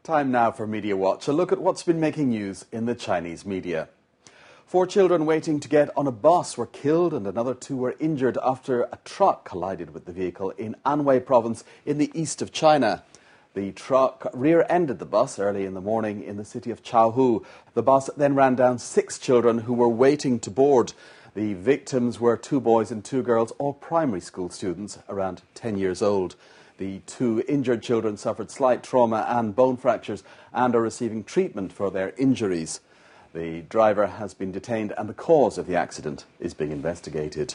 Time now for Media Watch, a look at what's been making news in the Chinese media. 4 children waiting to get on a bus were killed and another 2 were injured after a truck collided with the vehicle in Anhui province in the east of China. The truck rear-ended the bus early in the morning in the city of Chaohu. The bus then ran down 6 children who were waiting to board. The victims were 2 boys and 2 girls, all primary school students around 10 years old. The 2 injured children suffered slight trauma and bone fractures and are receiving treatment for their injuries. The driver has been detained and the cause of the accident is being investigated.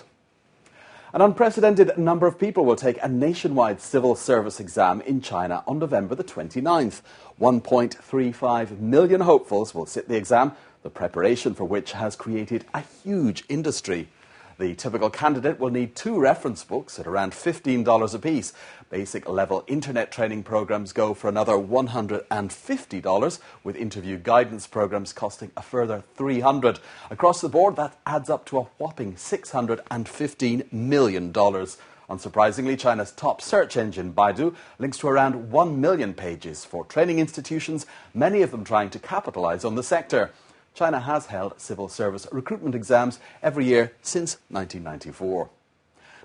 An unprecedented number of people will take a nationwide civil service exam in China on November the 29th. 1.35 million hopefuls will sit the exam, the preparation for which has created a huge industry. The typical candidate will need 2 reference books at around $15 apiece. Basic level internet training programs go for another $150, with interview guidance programs costing a further $300. Across the board, that adds up to a whopping $615 million. Unsurprisingly, China's top search engine, Baidu, links to around 1 million pages for training institutions, many of them trying to capitalize on the sector. China has held civil service recruitment exams every year since 1994.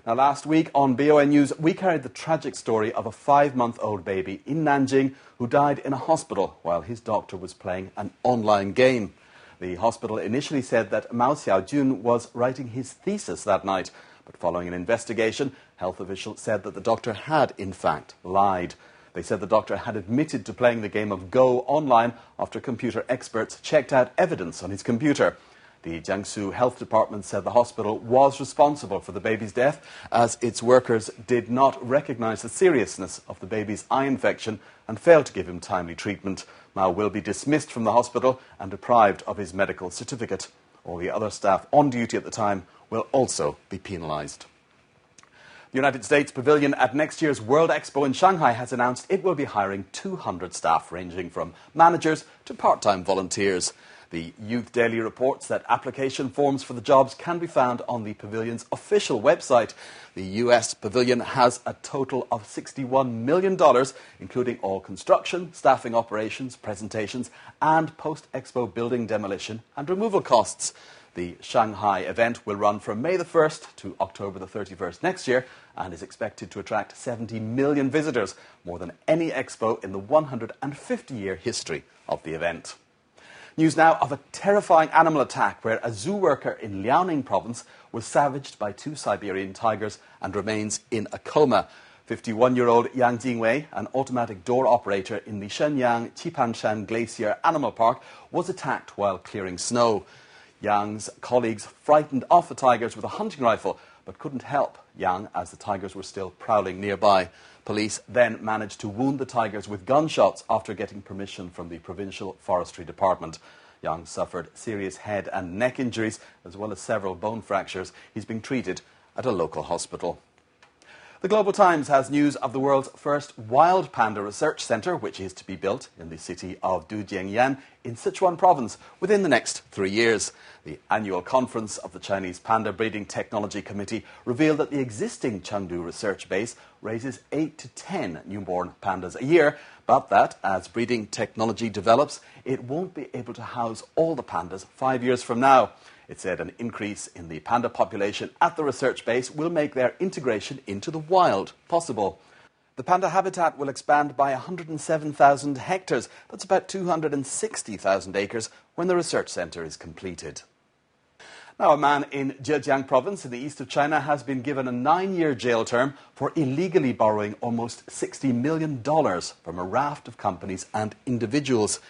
Now, last week on BON News, we carried the tragic story of a 5-month-old baby in Nanjing who died in a hospital while his doctor was playing an online game. The hospital initially said that Mao Xiaojun was writing his thesis that night, but following an investigation, health officials said that the doctor had, in fact, lied. They said the doctor had admitted to playing the game of Go online after computer experts checked out evidence on his computer. The Jiangsu Health Department said the hospital was responsible for the baby's death as its workers did not recognize the seriousness of the baby's eye infection and failed to give him timely treatment. Mao will be dismissed from the hospital and deprived of his medical certificate. All the other staff on duty at the time will also be penalized. The United States Pavilion at next year's World Expo in Shanghai has announced it will be hiring 200 staff, ranging from managers to part-time volunteers. The Youth Daily reports that application forms for the jobs can be found on the pavilion's official website. The US Pavilion has a total of $61 million, including all construction, staffing operations, presentations, and post-expo building demolition and removal costs. The Shanghai event will run from May the 1st to October the 31st next year and is expected to attract 70 million visitors, more than any expo in the 150-year history of the event. News now of a terrifying animal attack where a zoo worker in Liaoning province was savaged by 2 Siberian tigers and remains in a coma. 51-year-old Yang Jingwei, an automatic door operator in the Shenyang Qipanshan Glacier Animal Park, was attacked while clearing snow. Yang's colleagues frightened off the tigers with a hunting rifle, but couldn't help Yang as the tigers were still prowling nearby. Police then managed to wound the tigers with gunshots after getting permission from the provincial forestry department. Yang suffered serious head and neck injuries as well as several bone fractures. He's being treated at a local hospital. The Global Times has news of the world's first wild panda research centre, which is to be built in the city of Dujiangyan in Sichuan province within the next 3 years. The annual conference of the Chinese Panda Breeding Technology Committee revealed that the existing Chengdu research base raises 8 to 10 newborn pandas a year, but that as breeding technology develops, it won't be able to house all the pandas 5 years from now. It said an increase in the panda population at the research base will make their integration into the wild possible. The panda habitat will expand by 107,000 hectares. That's about 260,000 acres when the research centre is completed. Now, a man in Zhejiang province in the east of China has been given a 9-year jail term for illegally borrowing almost $60 million from a raft of companies and individuals.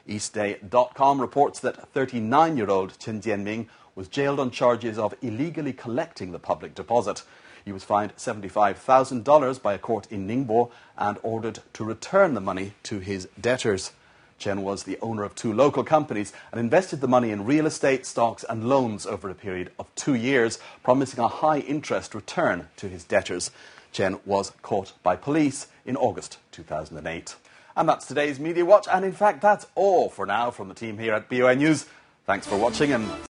Eastday.com reports that 39-year-old Chen Jianming was jailed on charges of illegally collecting the public deposit. He was fined $75,000 by a court in Ningbo and ordered to return the money to his debtors. Chen was the owner of 2 local companies and invested the money in real estate, stocks and loans over a period of 2 years, promising a high-interest return to his debtors. Chen was caught by police in August 2008. And that's today's Media Watch, and in fact that's all for now from the team here at BON News. Thanks for watching and